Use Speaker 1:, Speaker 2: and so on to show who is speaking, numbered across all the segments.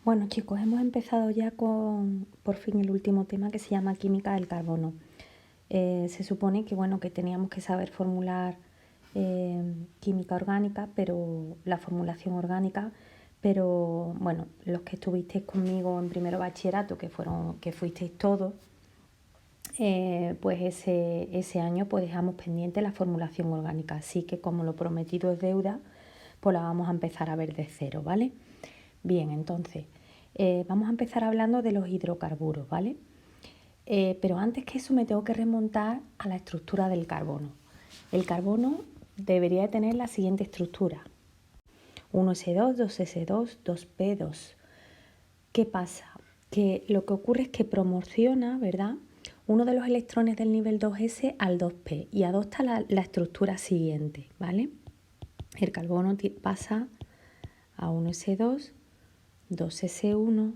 Speaker 1: Bueno chicos, hemos empezado ya con por fin el último tema que se llama química del carbono. Se supone que bueno que teníamos que saber formular química orgánica, pero la formulación orgánica, pero bueno, los que estuvisteis conmigo en primero bachillerato, que fuisteis todos, pues ese año pues dejamos pendiente la formulación orgánica. Así que como lo prometido es deuda, pues la vamos a empezar a ver de cero, ¿vale? Bien, entonces, vamos a empezar hablando de los hidrocarburos, ¿vale? Pero antes que eso me tengo que remontar a la estructura del carbono. El carbono debería de tener la siguiente estructura: 1s2, 2s2, 2p2. ¿Qué pasa? Que lo que ocurre es que proporciona, ¿verdad?, uno de los electrones del nivel 2s al 2p y adopta la estructura siguiente, ¿vale? El carbono pasa a 1s2, 2s1,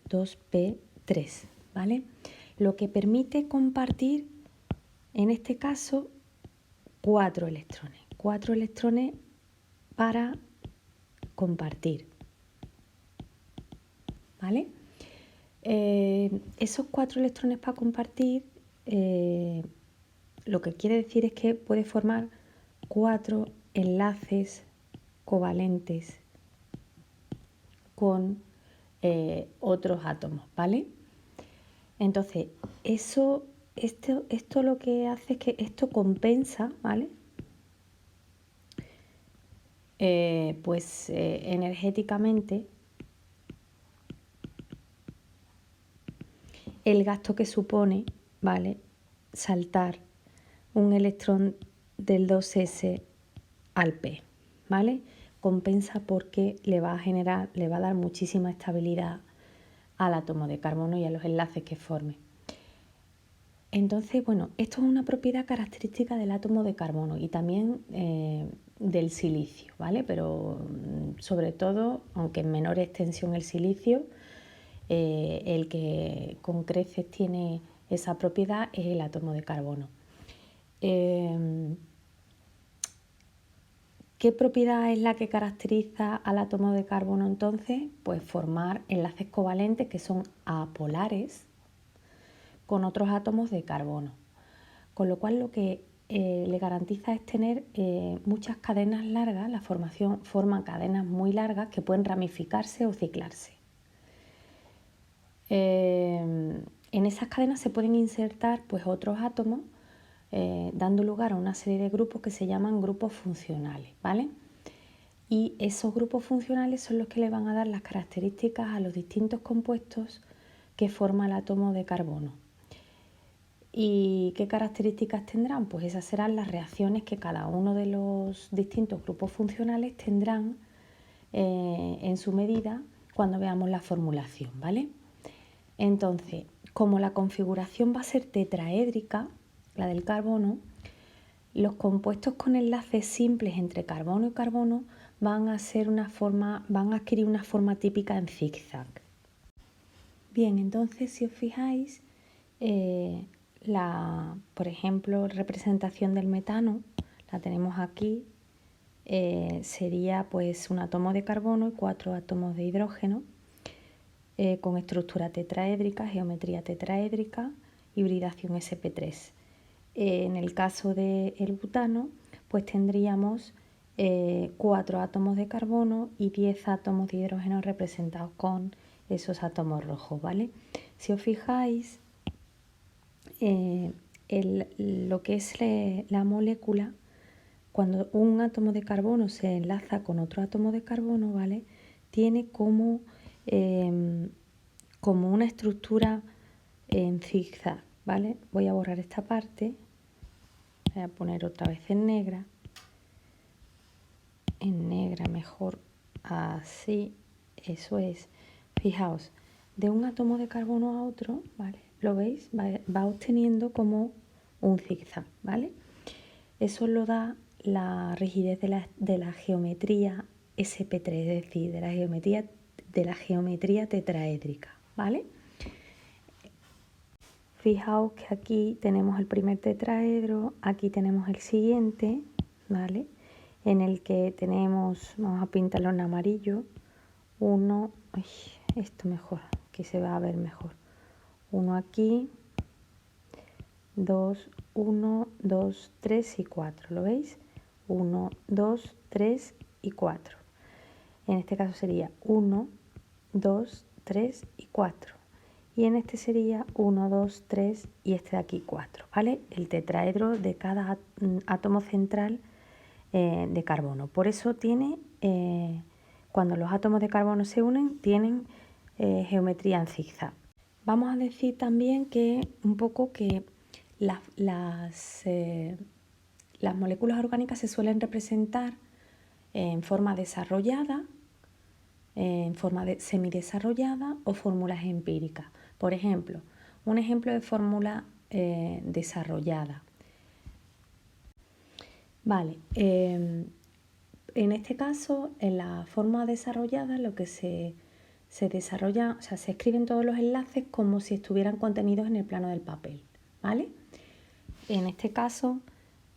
Speaker 1: 2p3, ¿vale? Lo que permite compartir, en este caso, 4 electrones para compartir, ¿vale? Esos 4 electrones para compartir, lo que quiere decir es que puede formar 4 enlaces covalentes con otros átomos, ¿vale? Entonces, esto lo que hace es que esto compensa, ¿vale? Energéticamente el gasto que supone, ¿vale?, saltar un electrón del 2s al p, ¿vale? Compensa porque le va a dar muchísima estabilidad al átomo de carbono y a los enlaces que forme. Entonces, bueno, esto es una propiedad característica del átomo de carbono y también del silicio, ¿vale? Pero sobre todo, aunque en menor extensión el silicio, el que con creces tiene esa propiedad es el átomo de carbono. ¿Qué propiedad es la que caracteriza al átomo de carbono entonces? Pues formar enlaces covalentes que son apolares con otros átomos de carbono. Con lo cual lo que le garantiza es tener muchas cadenas largas. La formación forma cadenas muy largas que pueden ramificarse o ciclarse. En esas cadenas se pueden insertar pues otros átomos, dando lugar a una serie de grupos que se llaman grupos funcionales, ¿vale? Y esos grupos funcionales son los que le van a dar las características a los distintos compuestos que forma el átomo de carbono. ¿Y qué características tendrán? Pues esas serán las reacciones que cada uno de los distintos grupos funcionales tendrán en su medida cuando veamos la formulación, ¿vale? Entonces, como la configuración va a ser tetraédrica, la del carbono, los compuestos con enlaces simples entre carbono y carbono van a adquirir una forma típica en zigzag. Bien, entonces si os fijáis, por ejemplo, representación del metano, la tenemos aquí, sería pues un átomo de carbono y 4 átomos de hidrógeno, con estructura tetraédrica, geometría tetraédrica, hibridación sp3. En el caso del butano, pues tendríamos 4 átomos de carbono y 10 átomos de hidrógeno representados con esos átomos rojos, ¿vale? Si os fijáis, lo que es la molécula, cuando un átomo de carbono se enlaza con otro átomo de carbono, ¿vale?, tiene como una estructura en zigzag, ¿vale? Voy a borrar esta parte, voy a poner otra vez en negra mejor, así, eso es. Fijaos, de un átomo de carbono a otro, ¿vale?, ¿lo veis? Va obteniendo como un zigzag, ¿vale? Eso lo da la rigidez de la geometría sp3, es decir, de la geometría tetraédrica, ¿vale? Fijaos que aquí tenemos el primer tetraedro, aquí tenemos el siguiente, ¿vale?, en el que tenemos, vamos a pintarlo en amarillo, esto mejor, que se va a ver mejor. 1 aquí, 2, 1, 2, 3 y 4, ¿lo veis? 1, 2, 3 y 4. En este caso sería 1, 2, 3 y 4. Y en este sería 1, 2, 3 y este de aquí 4, ¿vale? El tetraedro de cada átomo central de carbono. Por eso tiene, cuando los átomos de carbono se unen, tienen geometría en zigzag. Vamos a decir también que un poco que las moléculas orgánicas se suelen representar en forma desarrollada, en forma semidesarrollada o fórmulas empíricas. Por ejemplo, un ejemplo de fórmula desarrollada. Vale, en este caso, en la forma desarrollada, lo que se desarrolla, o sea, se escriben todos los enlaces como si estuvieran contenidos en el plano del papel, ¿vale? En este caso,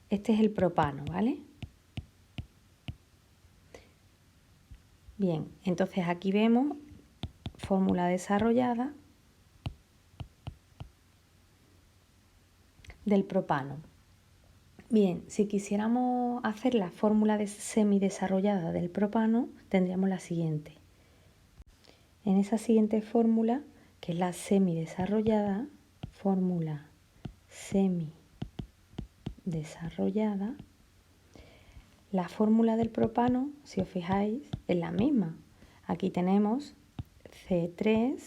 Speaker 1: este es el propano, ¿vale? Bien, entonces aquí vemos fórmula desarrollada del propano. Bien, si quisiéramos hacer la fórmula semidesarrollada del propano, tendríamos la siguiente. En esa siguiente fórmula, que es la semidesarrollada, fórmula semidesarrollada, la fórmula del propano, si os fijáis, es la misma. Aquí tenemos C3,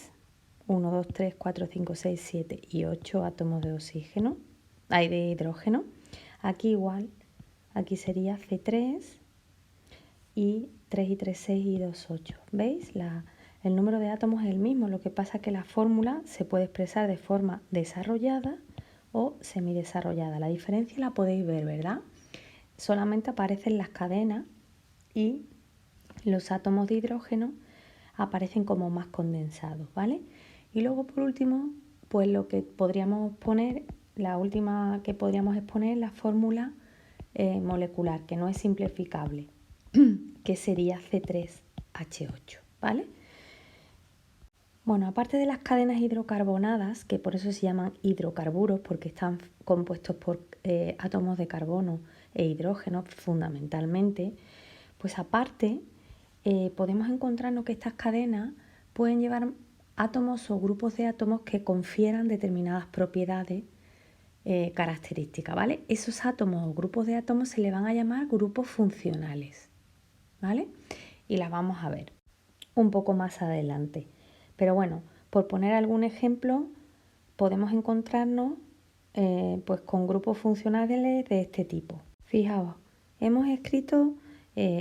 Speaker 1: 1, 2, 3, 4, 5, 6, 7 y 8 átomos de oxígeno, hay de hidrógeno. Aquí igual, aquí sería C3 y 3 y 3, 6 y 2, 8. ¿Veis? El número de átomos es el mismo, lo que pasa es que la fórmula se puede expresar de forma desarrollada o semidesarrollada. La diferencia la podéis ver, ¿verdad? Solamente aparecen las cadenas y los átomos de hidrógeno aparecen como más condensados, ¿vale? Y luego, por último, pues lo que podríamos poner, la última que podríamos exponer es la fórmula molecular, que no es simplificable, que sería C3H8, ¿vale? Bueno, aparte de las cadenas hidrocarbonadas, que por eso se llaman hidrocarburos, porque están compuestos por átomos de carbono e hidrógeno fundamentalmente, pues aparte podemos encontrarnos que estas cadenas pueden llevar átomos o grupos de átomos que confieran determinadas propiedades características, ¿vale? Esos átomos o grupos de átomos se le van a llamar grupos funcionales, ¿vale? Y las vamos a ver un poco más adelante. Pero bueno, por poner algún ejemplo, podemos encontrarnos pues con grupos funcionales de este tipo. Fijaos, hemos escrito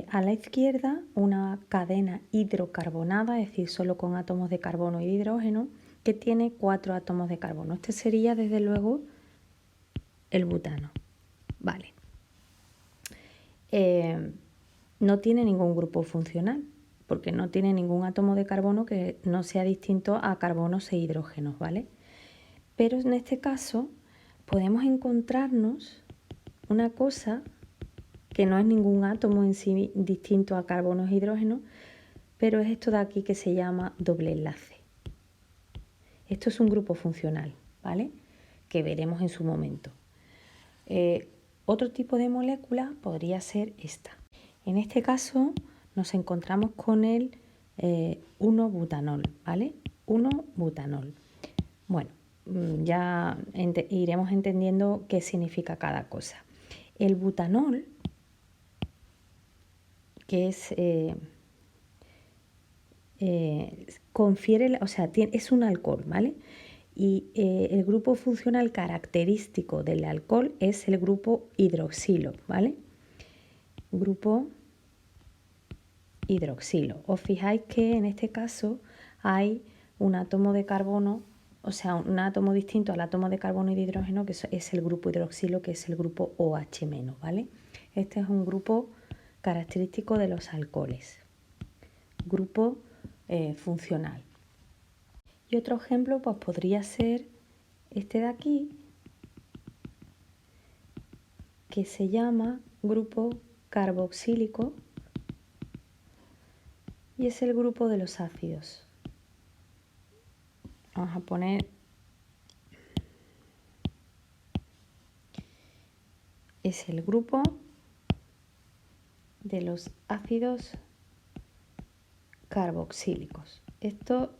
Speaker 1: a la izquierda una cadena hidrocarbonada, es decir, solo con átomos de carbono y de hidrógeno, que tiene 4 átomos de carbono. Este sería, desde luego, el butano. Vale. No tiene ningún grupo funcional, porque no tiene ningún átomo de carbono que no sea distinto a carbonos e hidrógenos, ¿vale? Pero en este caso podemos encontrarnos una cosa que no es ningún átomo en sí distinto a carbonos e hidrógenos, pero es esto de aquí que se llama doble enlace. Esto es un grupo funcional, ¿vale? Que veremos en su momento. Otro tipo de molécula podría ser esta. En este caso nos encontramos con el 1-butanol, ¿vale? 1-butanol. Bueno, ya iremos entendiendo qué significa cada cosa. El butanol, que es confiere, o sea, es un alcohol, ¿vale? Y el grupo funcional característico del alcohol es el grupo hidroxilo, ¿vale? Grupo hidroxilo. Os fijáis que en este caso hay un átomo de carbono, o sea, un átomo distinto al átomo de carbono y de hidrógeno, que es el grupo hidroxilo, que es el grupo OH-, ¿vale? Este es un grupo característico de los alcoholes. Grupo funcional. Y otro ejemplo pues podría ser este de aquí, que se llama grupo carboxílico y es el grupo de los ácidos. Vamos a poner es el grupo de los ácidos carboxílicos. Esto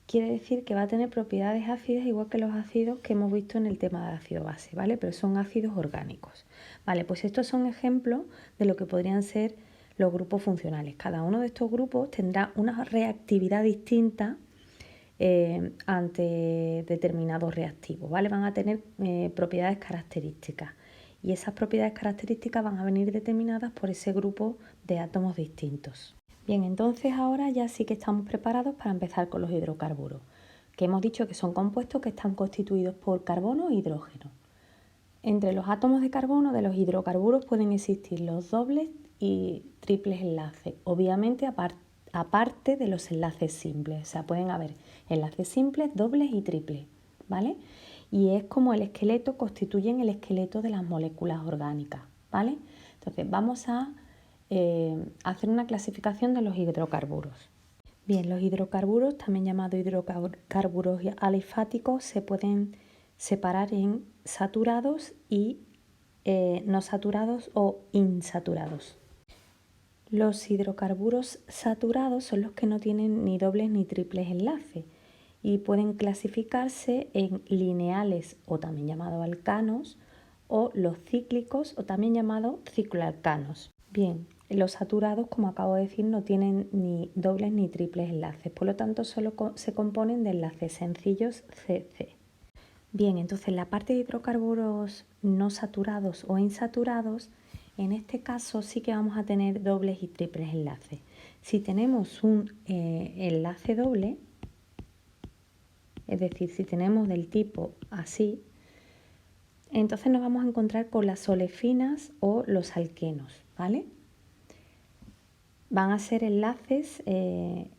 Speaker 1: quiere decir que va a tener propiedades ácidas igual que los ácidos que hemos visto en el tema de ácido base, ¿vale? Pero son ácidos orgánicos. Vale, pues estos son ejemplos de lo que podrían ser los grupos funcionales. Cada uno de estos grupos tendrá una reactividad distinta ante determinados reactivos, ¿vale? Van a tener propiedades características y esas propiedades características van a venir determinadas por ese grupo de átomos distintos. Bien, entonces ahora ya sí que estamos preparados para empezar con los hidrocarburos, que hemos dicho que son compuestos que están constituidos por carbono e hidrógeno. Entre los átomos de carbono de los hidrocarburos pueden existir los dobles y triples enlaces, obviamente aparte de los enlaces simples, o sea, pueden haber enlaces simples, dobles y triples, ¿vale? Y es como el esqueleto, constituyen el esqueleto de las moléculas orgánicas, ¿vale? Entonces vamos a hacer una clasificación de los hidrocarburos. Bien, los hidrocarburos, también llamados hidrocarburos alifáticos, se pueden separar en saturados y no saturados o insaturados. Los hidrocarburos saturados son los que no tienen ni dobles ni triples enlaces y pueden clasificarse en lineales o también llamados alcanos o los cíclicos o también llamados cicloalcanos. Bien, los saturados, como acabo de decir, no tienen ni dobles ni triples enlaces, por lo tanto solo se componen de enlaces sencillos CC. Bien, entonces la parte de hidrocarburos no saturados o insaturados, en este caso sí que vamos a tener dobles y triples enlaces. Si tenemos un enlace doble, es decir, si tenemos del tipo así, entonces nos vamos a encontrar con las olefinas o los alquenos, ¿vale? Van a ser enlaces de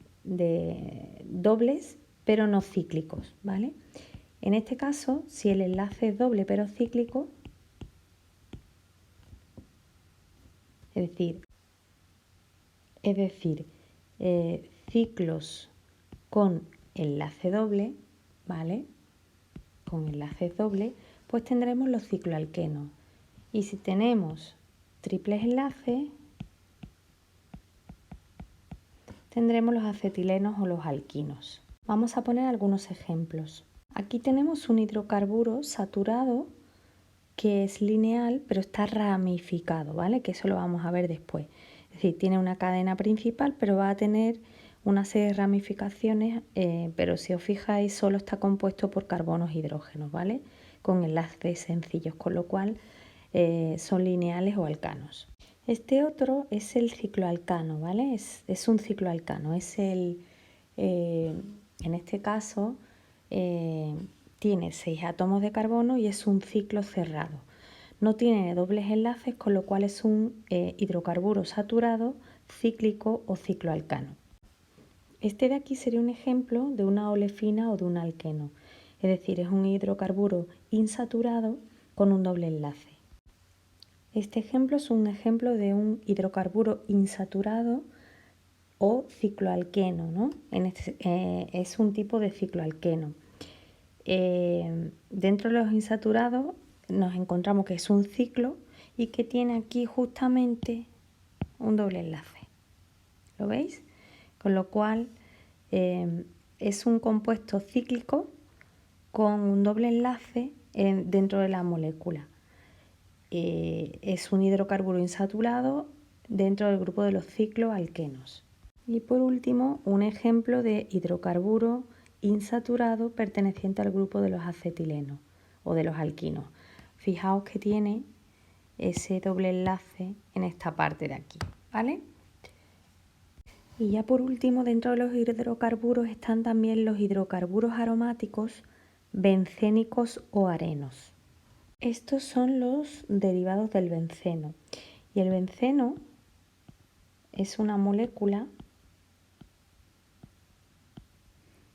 Speaker 1: dobles pero no cíclicos, ¿vale? En este caso, si el enlace es doble pero cíclico, es decir, ciclos con enlace doble, ¿vale? Con enlaces dobles, pues tendremos los cicloalquenos. Y si tenemos triples enlaces, tendremos los acetilenos o los alquinos. Vamos a poner algunos ejemplos. Aquí tenemos un hidrocarburo saturado que es lineal pero está ramificado, ¿vale? Que eso lo vamos a ver después. Es decir, tiene una cadena principal pero va a tener una serie de ramificaciones, pero si os fijáis solo está compuesto por carbonos e hidrógenos, ¿vale? Con enlaces sencillos, con lo cual son lineales o alcanos. Este otro es el cicloalcano, ¿vale? Es un cicloalcano, en este caso tiene 6 átomos de carbono y es un ciclo cerrado. No tiene dobles enlaces, con lo cual es un hidrocarburo saturado, cíclico o cicloalcano. Este de aquí sería un ejemplo de una olefina o de un alqueno, es decir, es un hidrocarburo insaturado con un doble enlace. Este ejemplo es un ejemplo de un hidrocarburo insaturado o cicloalqueno, ¿no? Es un tipo de cicloalqueno. Dentro de los insaturados nos encontramos que es un ciclo y que tiene aquí justamente un doble enlace. ¿Lo veis? Con lo cual es un compuesto cíclico con un doble enlace dentro de la molécula. Es un hidrocarburo insaturado dentro del grupo de los cicloalquenos. Y por último, un ejemplo de hidrocarburo insaturado perteneciente al grupo de los acetilenos o de los alquinos. Fijaos que tiene ese doble enlace en esta parte de aquí, ¿vale? Y ya por último, dentro de los hidrocarburos están también los hidrocarburos aromáticos, bencénicos o arenos. Estos son los derivados del benceno. Y el benceno es una molécula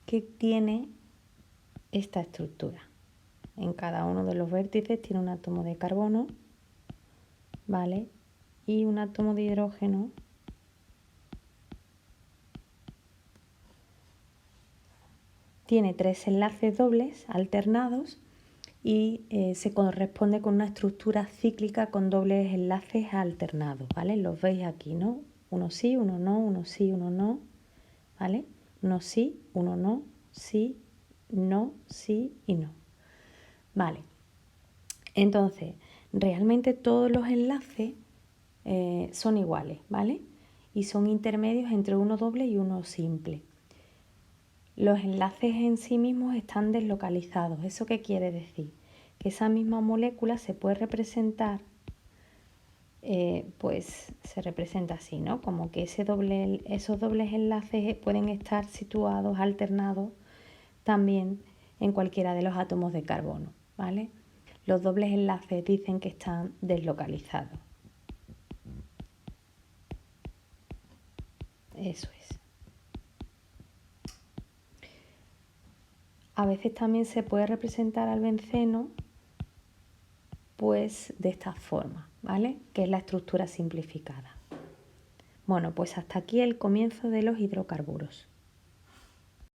Speaker 1: que tiene esta estructura. En cada uno de los vértices tiene un átomo de carbono, ¿vale? Y un átomo de hidrógeno tiene 3 enlaces dobles alternados y se corresponde con una estructura cíclica con dobles enlaces alternados, ¿vale? Los veis aquí, ¿no? Uno sí, uno no, uno sí, uno no, ¿vale? Uno sí, uno no, sí, no, sí y no. Vale. Entonces, realmente todos los enlaces son iguales, ¿vale? Y son intermedios entre uno doble y uno simple. Los enlaces en sí mismos están deslocalizados. ¿Eso qué quiere decir? Que esa misma molécula se puede representar, pues se representa así, ¿no? Como que esos dobles enlaces pueden estar situados, alternados también en cualquiera de los átomos de carbono, ¿vale? Los dobles enlaces dicen que están deslocalizados. Eso es. A veces también se puede representar al benceno pues de esta forma, ¿vale? Que es la estructura simplificada. Bueno, pues hasta aquí el comienzo de los hidrocarburos.